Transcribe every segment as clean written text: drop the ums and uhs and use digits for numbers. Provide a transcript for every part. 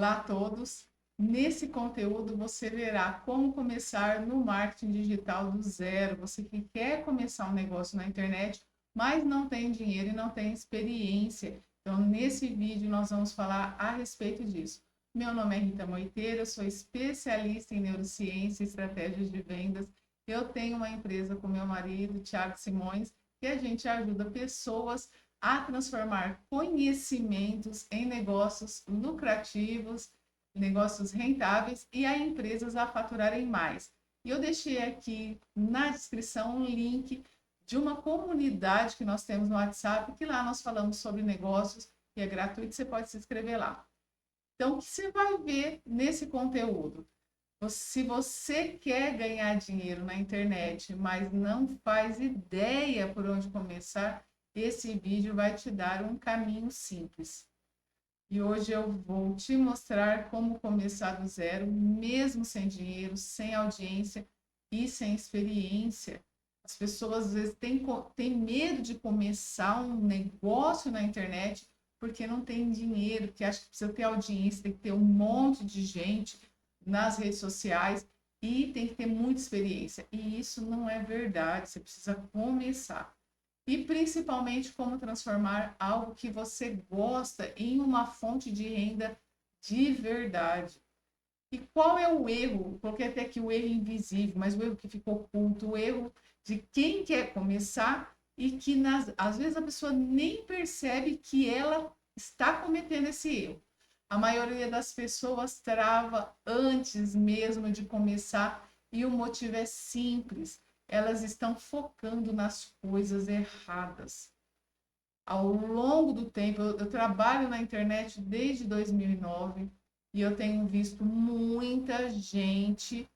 Olá a todos. Nesse conteúdo você verá como começar no marketing digital do zero. Você que quer começar um negócio na internet, mas não tem dinheiro e não tem experiência. Então, nesse vídeo nós vamos falar a respeito disso. Meu nome é Rita Moiteira, sou especialista em neurociência e estratégias de vendas. Eu tenho uma empresa com meu marido, Thiago Simões, que a gente ajuda pessoas a transformar conhecimentos em negócios lucrativos, negócios rentáveis e a empresas a faturarem mais. E eu deixei aqui na descrição um link de uma comunidade que nós temos no WhatsApp, que lá nós falamos sobre negócios, que é gratuito, você pode se inscrever lá. Então, o que você vai ver nesse conteúdo? Se você quer ganhar dinheiro na internet, mas não faz ideia por onde começar, esse vídeo vai te dar um caminho simples. E hoje eu vou te mostrar como começar do zero, mesmo sem dinheiro, sem audiência e sem experiência. As pessoas às vezes têm medo de começar um negócio na internet porque não tem dinheiro, porque acha que precisa ter audiência, tem que ter um monte de gente nas redes sociais e tem que ter muita experiência. E isso não é verdade, você precisa começar. E principalmente como transformar algo que você gosta em uma fonte de renda de verdade. E qual é o erro? Coloquei até aqui o erro invisível, mas o erro que ficou oculto, o erro de quem quer começar e que às vezes a pessoa nem percebe que ela está cometendo esse erro. A maioria das pessoas trava antes mesmo de começar e o motivo é simples. Elas estão focando nas coisas erradas. Ao longo do tempo, eu trabalho na internet desde 2009 e eu tenho visto muita gente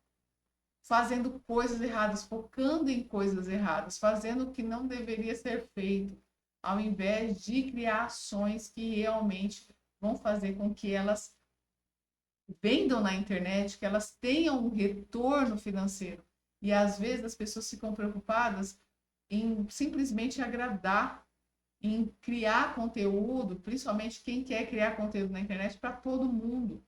fazendo coisas erradas, focando em coisas erradas, fazendo o que não deveria ser feito, ao invés de criar ações que realmente vão fazer com que elas vendam na internet, que elas tenham um retorno financeiro. E às vezes as pessoas ficam preocupadas em simplesmente agradar, em criar conteúdo, principalmente quem quer criar conteúdo na internet para todo mundo.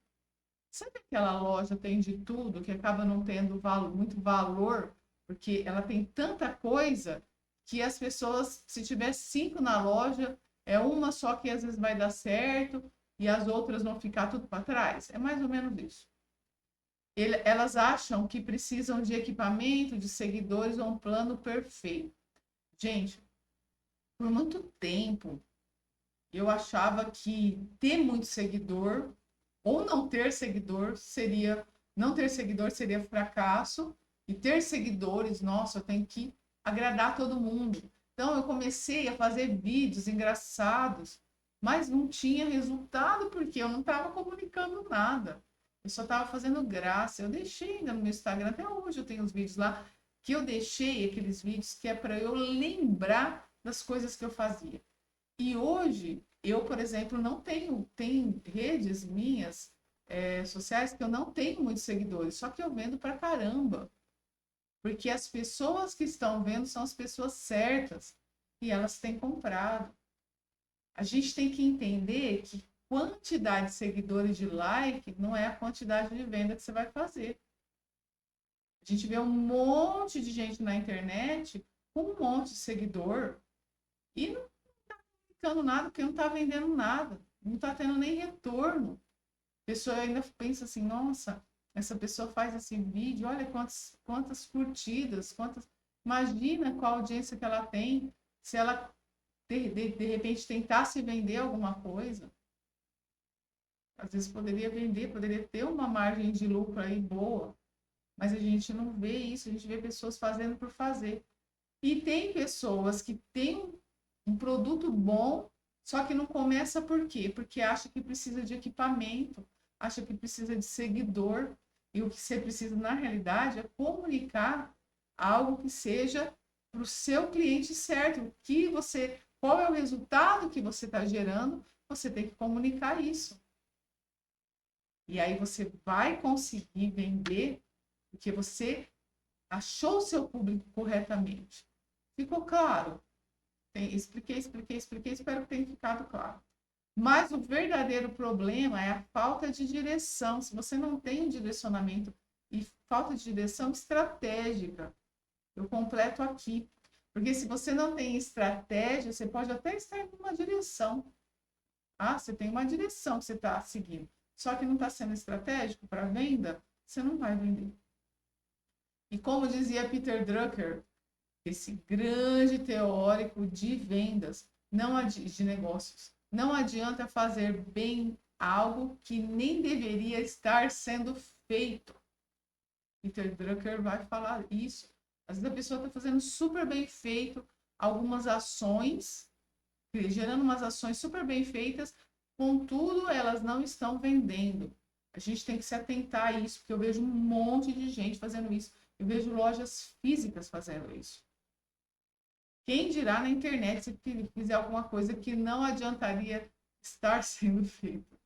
Sabe aquela loja tem de tudo que acaba não tendo muito valor, porque ela tem tanta coisa que as pessoas, se tiver 5 na loja, é uma só que às vezes vai dar certo e as outras vão ficar tudo para trás? É mais ou menos isso. Elas acham que precisam de equipamento, de seguidores ou um plano perfeito. Gente, por muito tempo eu achava que ter muito seguidor ou não ter seguidor seria fracasso e ter seguidores, nossa, eu tenho que agradar todo mundo. Então eu comecei a fazer vídeos engraçados, mas não tinha resultado porque eu não estava comunicando nada. Eu só estava fazendo graça. Eu deixei ainda no meu Instagram, até hoje eu tenho os vídeos lá, que eu deixei aqueles vídeos que é para eu lembrar das coisas que eu fazia. E hoje, eu, por exemplo, não tenho, tem redes minhas sociais que eu não tenho muitos seguidores, só que eu vendo pra caramba. Porque as pessoas que estão vendo são as pessoas certas e elas têm comprado. A gente tem que entender que quantidade de seguidores de like não é a quantidade de venda que você vai fazer. A gente vê um monte de gente na internet com um monte de seguidor e não está nada porque não está vendendo nada, não está tendo nem retorno. A pessoa ainda pensa assim, nossa, essa pessoa faz esse vídeo, olha quantas curtidas, imagina qual audiência que ela tem, se ela de repente tentasse vender alguma coisa, às vezes poderia vender, poderia ter uma margem de lucro aí boa, mas a gente não vê isso, a gente vê pessoas fazendo por fazer. E tem pessoas que têm um produto bom, só que não começa por quê? Porque acha que precisa de equipamento, acha que precisa de seguidor, e o que você precisa na realidade é comunicar algo que seja para o seu cliente certo, qual é o resultado que você está gerando, você tem que comunicar isso. E aí você vai conseguir vender porque você achou o seu público corretamente. Ficou claro? Expliquei, espero que tenha ficado claro. Mas o verdadeiro problema é a falta de direção. Se você não tem direcionamento e falta de direção estratégica, eu completo aqui. Porque se você não tem estratégia, você pode até estar em uma direção. Ah, você tem uma direção que você está seguindo. Só que não está sendo estratégico para venda, você não vai vender. E como dizia Peter Drucker, esse grande teórico de vendas, de negócios, não adianta fazer bem algo que nem deveria estar sendo feito. Peter Drucker vai falar isso. Às vezes a pessoa está fazendo super bem feito algumas ações, gerando umas ações super bem feitas, contudo, elas não estão vendendo. A gente tem que se atentar a isso, porque eu vejo um monte de gente fazendo isso. Eu vejo lojas físicas fazendo isso. Quem dirá na internet se fizer alguma coisa que não adiantaria estar sendo feita?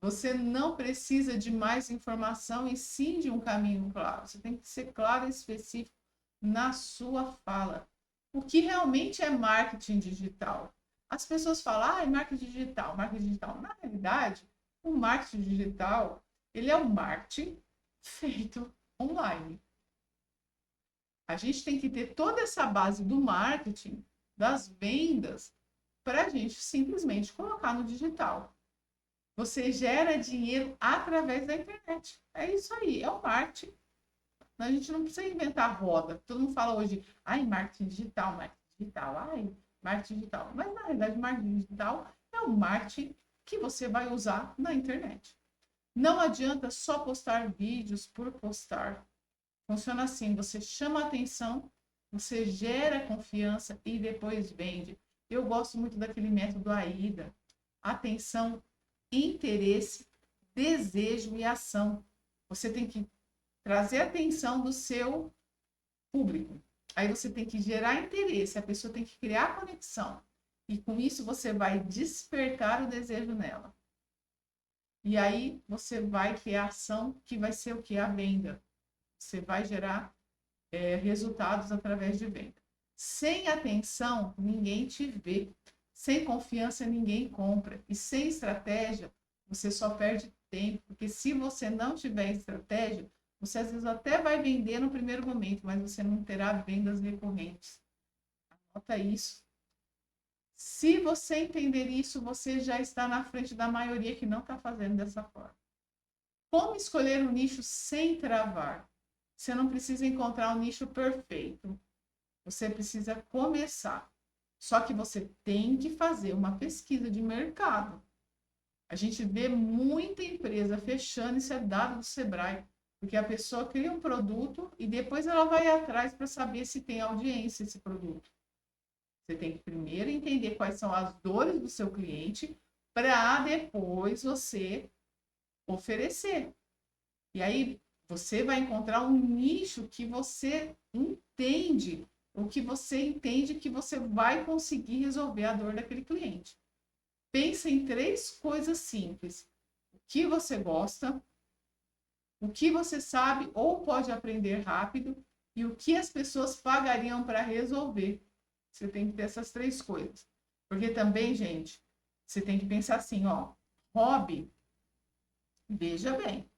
Você não precisa de mais informação e sim de um caminho claro. Você tem que ser claro e específico na sua fala. O que realmente é marketing digital? As pessoas falam, ah, é marketing digital, marketing digital. Na realidade, o marketing digital, ele é um marketing feito online. A gente tem que ter toda essa base do marketing, das vendas, para a gente simplesmente colocar no digital. Você gera dinheiro através da internet. É isso aí, é o marketing. A gente não precisa inventar roda. Todo mundo fala hoje, ai, marketing digital, ai, marketing digital. Mas, na realidade, marketing digital é o marketing que você vai usar na internet. Não adianta só postar vídeos por postar. Funciona assim, você chama a atenção, você gera confiança e depois vende. Eu gosto muito daquele método AIDA. Atenção, interesse, desejo e ação. Você tem que trazer a atenção do seu público. Aí você tem que gerar interesse, a pessoa tem que criar conexão. E com isso você vai despertar o desejo nela. E aí você vai criar ação que vai ser o que? A venda. Você vai gerar resultados através de venda. Sem atenção, ninguém te vê. Sem confiança, ninguém compra. E sem estratégia, você só perde tempo. Porque se você não tiver estratégia, você às vezes até vai vender no primeiro momento, mas você não terá vendas recorrentes. Anota isso. Se você entender isso, você já está na frente da maioria que não está fazendo dessa forma. Como escolher um nicho sem travar? Você não precisa encontrar o nicho perfeito. Você precisa começar. Só que você tem que fazer uma pesquisa de mercado. A gente vê muita empresa fechando, isso é dado do Sebrae, porque a pessoa cria um produto e depois ela vai atrás para saber se tem audiência esse produto. Você tem que primeiro entender quais são as dores do seu cliente para depois você oferecer. E aí você vai encontrar um nicho que você entende, o que você entende que você vai conseguir resolver a dor daquele cliente. Pensa em 3 coisas simples. O que você gosta, o que você sabe ou pode aprender rápido e o que as pessoas pagariam para resolver. Você tem que ter essas 3 coisas. Porque também, gente, você tem que pensar assim, ó, hobby, veja bem,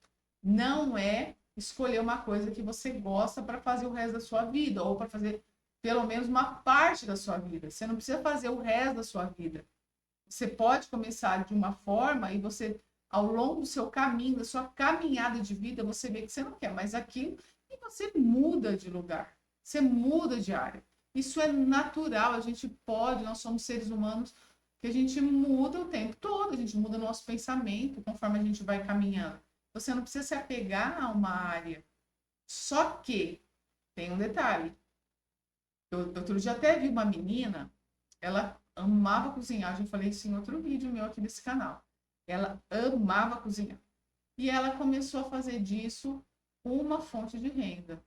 não é escolher uma coisa que você gosta para fazer o resto da sua vida ou para fazer pelo menos uma parte da sua vida. Você não precisa fazer o resto da sua vida. Você pode começar de uma forma e você, ao longo do seu caminho, da sua caminhada de vida, você vê que você não quer mais aquilo e você muda de lugar. Você muda de área. Isso é natural, a gente pode, nós somos seres humanos que a gente muda o tempo todo, a gente muda o nosso pensamento conforme a gente vai caminhando. Você não precisa se apegar a uma área. Só que tem um detalhe. Outro dia até vi uma menina, ela amava cozinhar. Já falei isso em outro vídeo meu aqui desse canal. Ela amava cozinhar. E ela começou a fazer disso uma fonte de renda.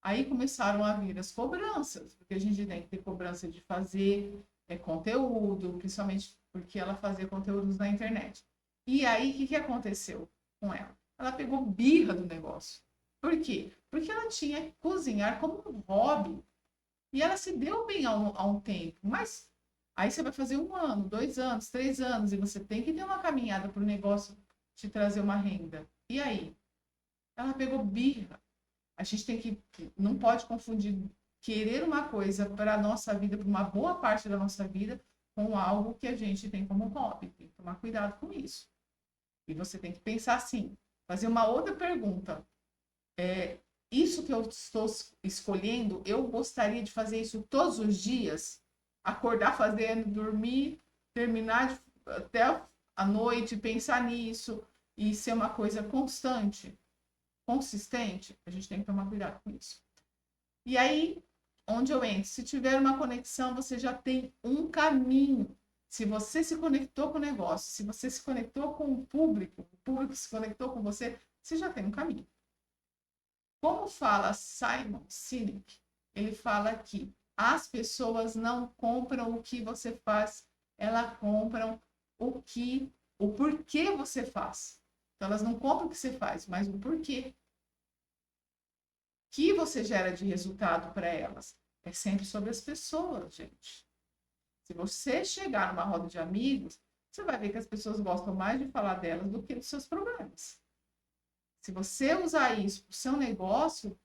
Aí começaram a vir as cobranças, porque a gente tem que ter cobrança de fazer conteúdo, principalmente porque ela fazia conteúdos na internet. E aí, o que aconteceu com ela? Ela pegou birra do negócio. Por quê? Porque ela tinha que cozinhar como um hobby. E ela se deu bem há um tempo, mas Aí você vai fazer 1 ano, 2 anos, 3 anos, e você tem que ter uma caminhada para o negócio te trazer uma renda. E aí? Ela pegou birra. A gente tem que, não pode confundir querer uma coisa para a nossa vida, para uma boa parte da nossa vida, com algo que a gente tem como hobby. Tem que tomar cuidado com isso. E você tem que pensar assim, fazer uma outra pergunta. Isso que eu estou escolhendo, eu gostaria de fazer isso todos os dias? Acordar fazendo, dormir, terminar até a noite, pensar nisso e ser uma coisa constante, consistente? A gente tem que tomar cuidado com isso. E aí, onde eu entro? Se tiver uma conexão, você já tem um caminho. Se você se conectou com o negócio, se você se conectou com o público se conectou com você, você já tem um caminho. Como fala Simon Sinek, ele fala que as pessoas não compram o que você faz, elas compram o porquê você faz. Então, elas não compram o que você faz, mas o porquê que você gera de resultado para elas. É sempre sobre as pessoas, gente. Se você chegar numa roda de amigos, você vai ver que as pessoas gostam mais de falar delas do que dos seus problemas. Se você usar isso para o seu negócio,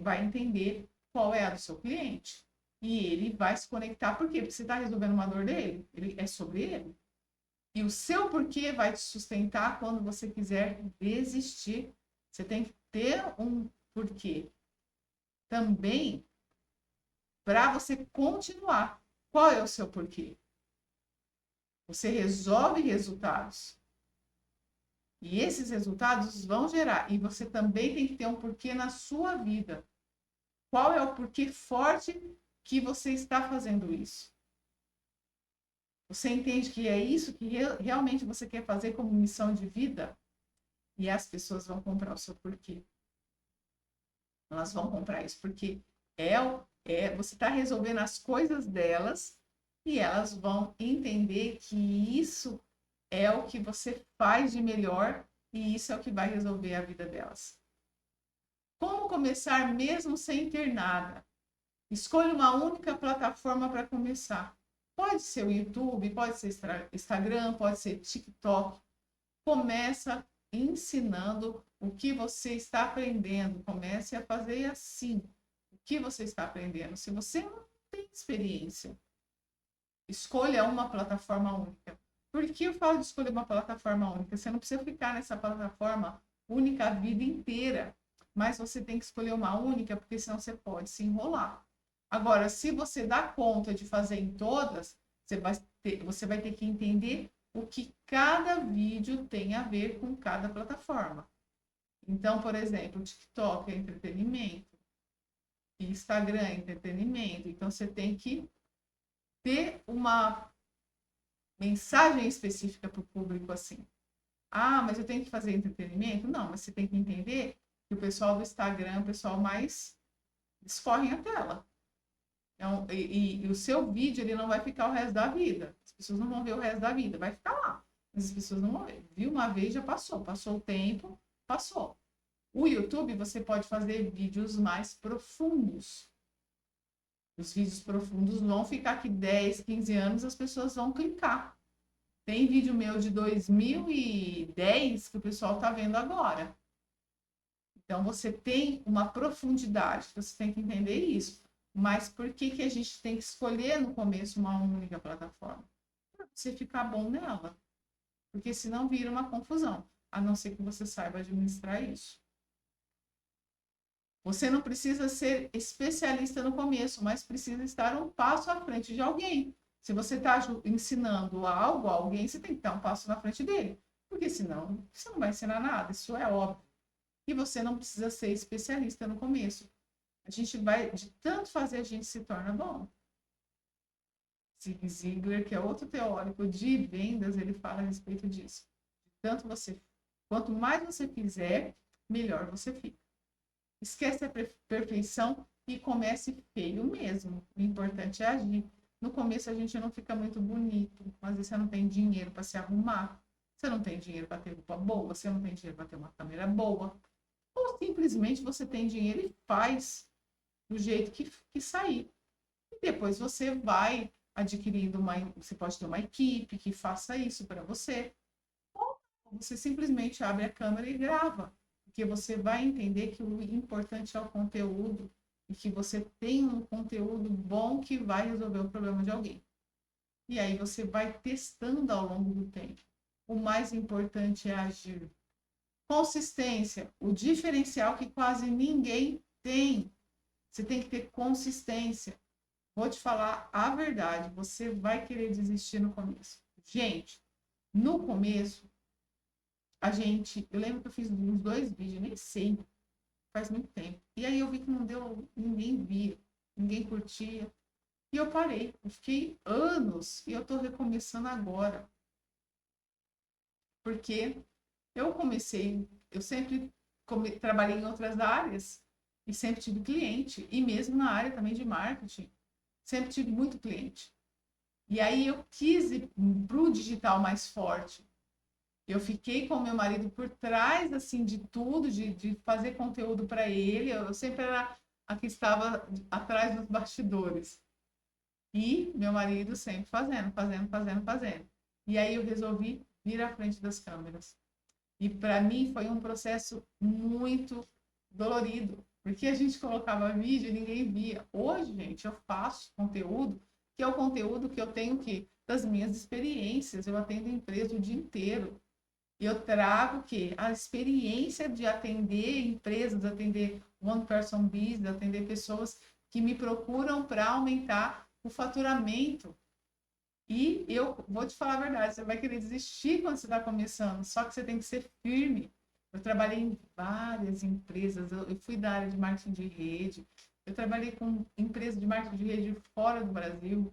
vai entender qual é a do seu cliente. E ele vai se conectar. Por quê? Porque você está resolvendo uma dor dele. É sobre ele. E o seu porquê vai te sustentar quando você quiser desistir. Você tem que ter um porquê também para você continuar. Qual é o seu porquê? Você resolve resultados. E esses resultados vão gerar. E você também tem que ter um porquê na sua vida. Qual é o porquê forte que você está fazendo isso? Você entende que é isso que realmente você quer fazer como missão de vida? E as pessoas vão comprar o seu porquê. Elas vão comprar isso porque você está resolvendo as coisas delas e elas vão entender que isso é o que você faz de melhor e isso é o que vai resolver a vida delas. Como começar mesmo sem ter nada? Escolha uma única plataforma para começar. Pode ser o YouTube, pode ser Instagram, pode ser TikTok. Começa ensinando o que você está aprendendo. Comece a fazer assim. O que você está aprendendo? Se você não tem experiência, escolha uma plataforma única. Por que eu falo de escolher uma plataforma única? Você não precisa ficar nessa plataforma única a vida inteira. Mas você tem que escolher uma única, porque senão você pode se enrolar. Agora, se você dá conta de fazer em todas, você vai ter que entender o que cada vídeo tem a ver com cada plataforma. Então, por exemplo, o TikTok é entretenimento, Instagram é entretenimento. Então, você tem que ter uma mensagem específica para o público assim. Ah, mas eu tenho que fazer entretenimento? Não, mas você tem que entender que o pessoal do Instagram é o pessoal mais escorrem a tela. Então, e o seu vídeo ele não vai ficar o resto da vida. As pessoas não vão ver o resto da vida, vai ficar lá. Mas as pessoas não vão ver. Viu uma vez, já passou. Passou o tempo, passou. O YouTube, você pode fazer vídeos mais profundos. Os vídeos profundos vão ficar aqui 10, 15 anos, as pessoas vão clicar. Tem vídeo meu de 2010 que o pessoal está vendo agora. Então, você tem uma profundidade, você tem que entender isso. Mas por que a gente tem que escolher no começo uma única plataforma? Para você ficar bom nela. Porque senão vira uma confusão, a não ser que você saiba administrar isso. Você não precisa ser especialista no começo, mas precisa estar um passo à frente de alguém. Se você está ensinando algo a alguém, você tem que estar um passo na frente dele. Porque senão você não vai ensinar nada, isso é óbvio. E você não precisa ser especialista no começo. A gente vai, de tanto fazer, a gente se torna bom. Zig Ziglar, que é outro teórico de vendas, ele fala a respeito disso. Quanto mais você fizer, melhor você fica. Esquece a perfeição e comece feio mesmo. O importante é agir. No começo a gente não fica muito bonito, às vezes você não tem dinheiro para se arrumar, você não tem dinheiro para ter roupa boa, você não tem dinheiro para ter uma câmera boa, ou simplesmente você tem dinheiro e faz do jeito que sair. E depois você vai adquirindo você pode ter uma equipe que faça isso para você, ou você simplesmente abre a câmera e grava, porque você vai entender que o importante é o conteúdo e que você tem um conteúdo bom que vai resolver o problema de alguém. E aí você vai testando ao longo do tempo. O mais importante é agir. Consistência, o diferencial que quase ninguém tem. Você tem que ter consistência. Vou te falar a verdade, você vai querer desistir no começo. Gente, no começo, eu lembro que eu fiz uns 2 vídeos, nem sei, faz muito tempo. E aí eu vi que não deu, ninguém via, ninguém curtia. E eu parei. Eu fiquei anos e eu tô recomeçando agora. Porque eu sempre trabalhei em outras áreas e sempre tive cliente. E mesmo na área também de marketing, sempre tive muito cliente. E aí eu quis ir para o digital mais forte. Eu fiquei com meu marido por trás assim de tudo, de fazer conteúdo para ele. Eu sempre era a que estava atrás dos bastidores. E meu marido sempre fazendo. E aí eu resolvi vir à frente das câmeras. E para mim foi um processo muito dolorido, porque a gente colocava vídeo e ninguém via. Hoje, gente, eu faço conteúdo, que é o conteúdo que eu tenho das minhas experiências. Eu atendo empresa o dia inteiro. E eu trago a experiência de atender empresas, atender one person business, atender pessoas que me procuram para aumentar o faturamento. E eu vou te falar a verdade, você vai querer desistir quando você está começando, só que você tem que ser firme. Eu trabalhei em várias empresas, eu fui da área de marketing de rede, eu trabalhei com empresas de marketing de rede fora do Brasil,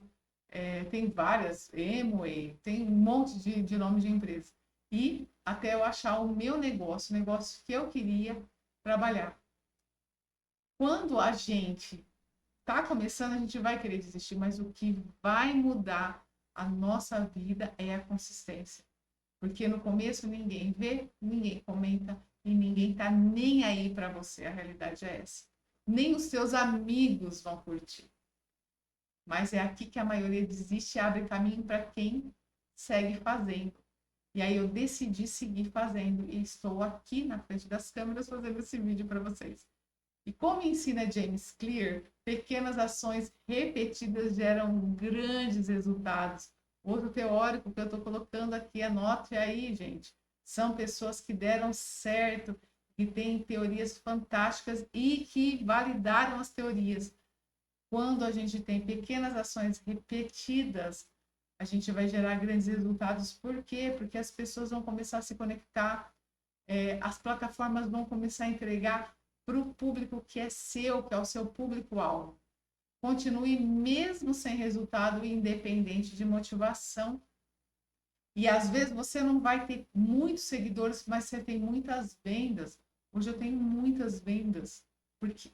tem várias, Amway, tem um monte de nomes de empresas. E até eu achar o meu negócio, o negócio que eu queria trabalhar. Quando a gente está começando, a gente vai querer desistir, mas o que vai mudar a nossa vida é a consistência. Porque no começo ninguém vê, ninguém comenta e ninguém tá nem aí para você. A realidade é essa. Nem os seus amigos vão curtir. Mas é aqui que a maioria desiste e abre caminho para quem segue fazendo. E aí eu decidi seguir fazendo e estou aqui na frente das câmeras fazendo esse vídeo para vocês. E como ensina James Clear, pequenas ações repetidas geram grandes resultados. Outro teórico que eu estou colocando aqui, anote aí, gente, são pessoas que deram certo, que têm teorias fantásticas e que validaram as teorias. Quando a gente tem pequenas ações repetidas, a gente vai gerar grandes resultados. Por quê? Porque as pessoas vão começar a se conectar, as plataformas vão começar a entregar para o público que é seu, que é o seu público-alvo. Continue mesmo sem resultado, independente de motivação. E às vezes você não vai ter muitos seguidores, mas você tem muitas vendas. Hoje eu tenho muitas vendas,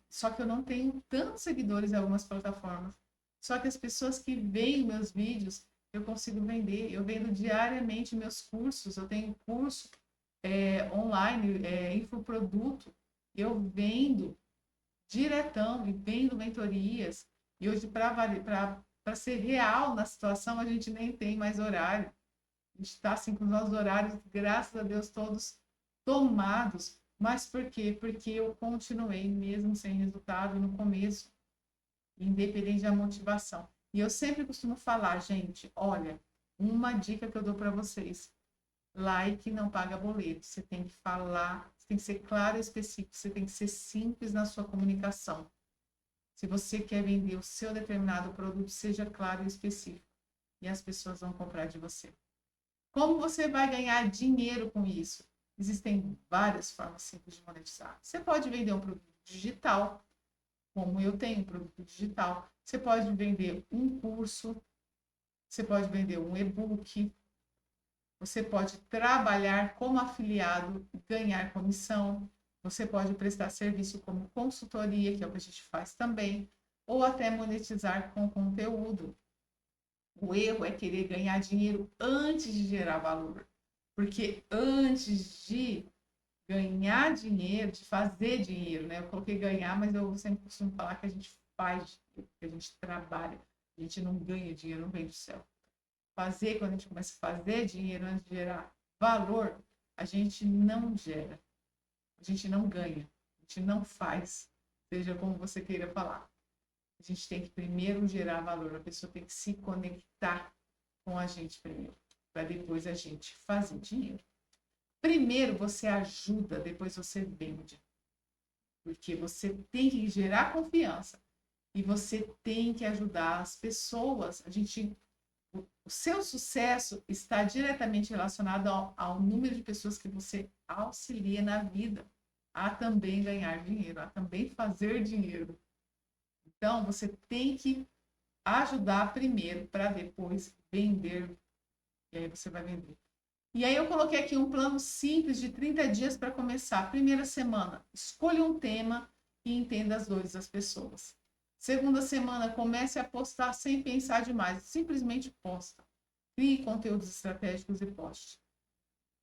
só que eu não tenho tantos seguidores em algumas plataformas. Só que as pessoas que veem meus vídeos, eu consigo vender. Eu vendo diariamente meus cursos. Eu tenho curso online, infoproduto. Eu vendo diretão e vendo mentorias. E hoje, para ser real na situação, a gente nem tem mais horário. A gente está assim, com os nossos horários, graças a Deus, todos tomados. Mas por quê? Porque eu continuei mesmo sem resultado no começo, independente da motivação. E eu sempre costumo falar, gente, olha, uma dica que eu dou para vocês. Like não paga boleto. Você tem que falar, você tem que ser claro e específico, você tem que ser simples na sua comunicação. Se você quer vender o seu determinado produto, seja claro e específico. E as pessoas vão comprar de você. Como você vai ganhar dinheiro com isso? Existem várias formas simples de monetizar. Você pode vender um produto digital, como eu tenho um produto digital. Você pode vender um curso, você pode vender um e-book, você pode trabalhar como afiliado e ganhar comissão. Você pode prestar serviço como consultoria, que é o que a gente faz também, ou até monetizar com conteúdo. O erro é querer ganhar dinheiro antes de gerar valor. Porque antes de ganhar dinheiro, de fazer dinheiro, né? Eu coloquei ganhar, mas eu sempre costumo falar que a gente faz, que a gente trabalha, a A gente não ganha dinheiro, não vem do céu. Fazer, quando a gente começa a fazer dinheiro antes de gerar valor, a gente não gera. A gente não ganha. A gente não faz. Seja como você queira falar. A gente tem que primeiro gerar valor. A pessoa tem que se conectar com a gente primeiro, para depois a gente fazer dinheiro. Primeiro você ajuda, depois você vende. Porque você tem que gerar confiança e você tem que ajudar as pessoas. O seu sucesso está diretamente relacionado ao número de pessoas que você auxilia na vida a também ganhar dinheiro, a também fazer dinheiro. Então, você tem que ajudar primeiro para depois vender. E aí você vai vender. E aí eu coloquei aqui um plano simples de 30 dias para começar. Primeira semana, escolha um tema e entenda as dores das pessoas. Segunda semana, comece a postar sem pensar demais. Simplesmente posta. Crie conteúdos estratégicos e poste.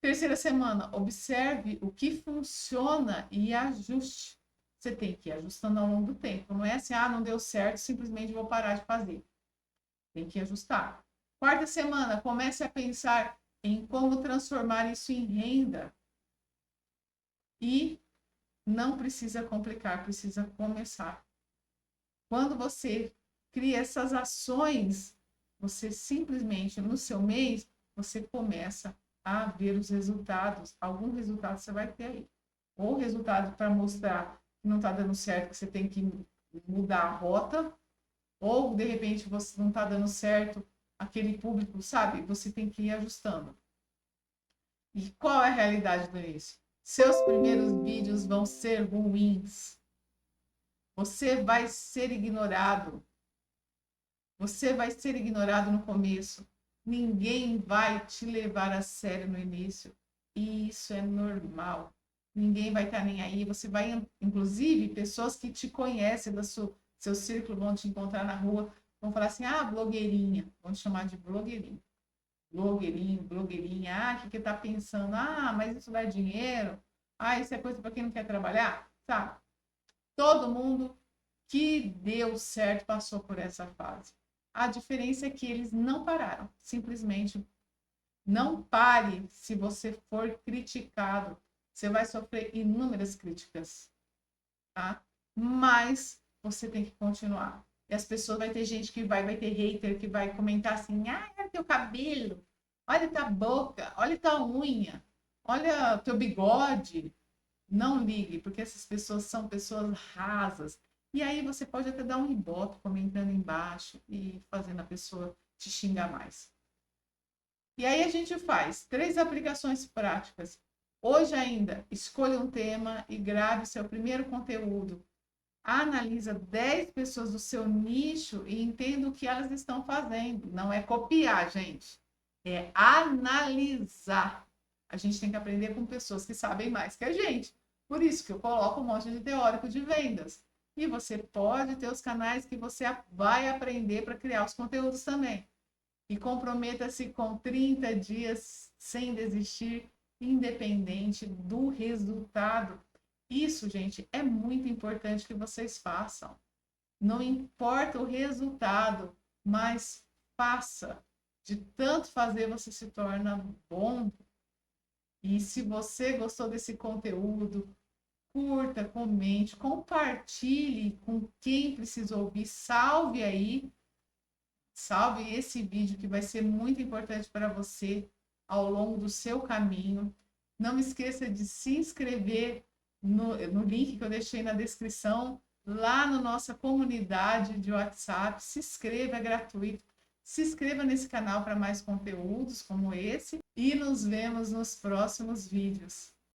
Terceira semana, observe o que funciona e ajuste. Você tem que ir ajustando ao longo do tempo. Não é assim, não deu certo, simplesmente vou parar de fazer. Tem que ajustar. Quarta semana, comece a pensar em como transformar isso em renda. E não precisa complicar, precisa começar. Quando você cria essas ações, você simplesmente, no seu mês, você começa a ver os resultados. Algum resultado você vai ter aí. Ou resultado para mostrar que não está dando certo, que você tem que mudar a rota. Ou, de repente, você não está dando certo, aquele público, sabe? Você tem que ir ajustando. E qual é a realidade do início? Seus primeiros vídeos vão ser ruins. Você vai ser ignorado. Você vai ser ignorado no começo. Ninguém vai te levar a sério no início. E isso é normal. Ninguém vai estar nem aí. Você vai, inclusive, pessoas que te conhecem do seu círculo vão te encontrar na rua, vão falar assim, blogueirinha. Vão te chamar de blogueirinha. Blogueirinho, blogueirinha. O que tá pensando? Mas isso dá dinheiro? Isso é coisa para quem não quer trabalhar? Sabe? Todo mundo que deu certo passou por essa fase. A diferença é que eles não pararam. Simplesmente não pare se você for criticado. Você vai sofrer inúmeras críticas, tá? Mas você tem que continuar. E as pessoas, vai ter gente que vai ter hater que vai comentar assim, olha teu cabelo, olha tua boca, olha tua unha, olha teu bigode. Não ligue, porque essas pessoas são pessoas rasas. E aí você pode até dar um ibope comentando embaixo e fazendo a pessoa te xingar mais. E aí a gente faz 3 aplicações práticas. Hoje ainda, escolha um tema e grave seu primeiro conteúdo. Analisa 10 pessoas do seu nicho e entenda o que elas estão fazendo. Não é copiar, gente. É analisar. A gente tem que aprender com pessoas que sabem mais que a gente. Por isso que eu coloco um monte de teórico de vendas. E você pode ter os canais que você vai aprender para criar os conteúdos também. E comprometa-se com 30 dias sem desistir, independente do resultado. Isso, gente, é muito importante que vocês façam. Não importa o resultado, mas faça. De tanto fazer, você se torna bom. E se você gostou desse conteúdo, curta, comente, compartilhe com quem precisa ouvir, salve aí, salve esse vídeo que vai ser muito importante para você ao longo do seu caminho. Não esqueça de se inscrever no link que eu deixei na descrição, lá na nossa comunidade de WhatsApp. Se inscreva, é gratuito. Se inscreva nesse canal para mais conteúdos como esse e nos vemos nos próximos vídeos.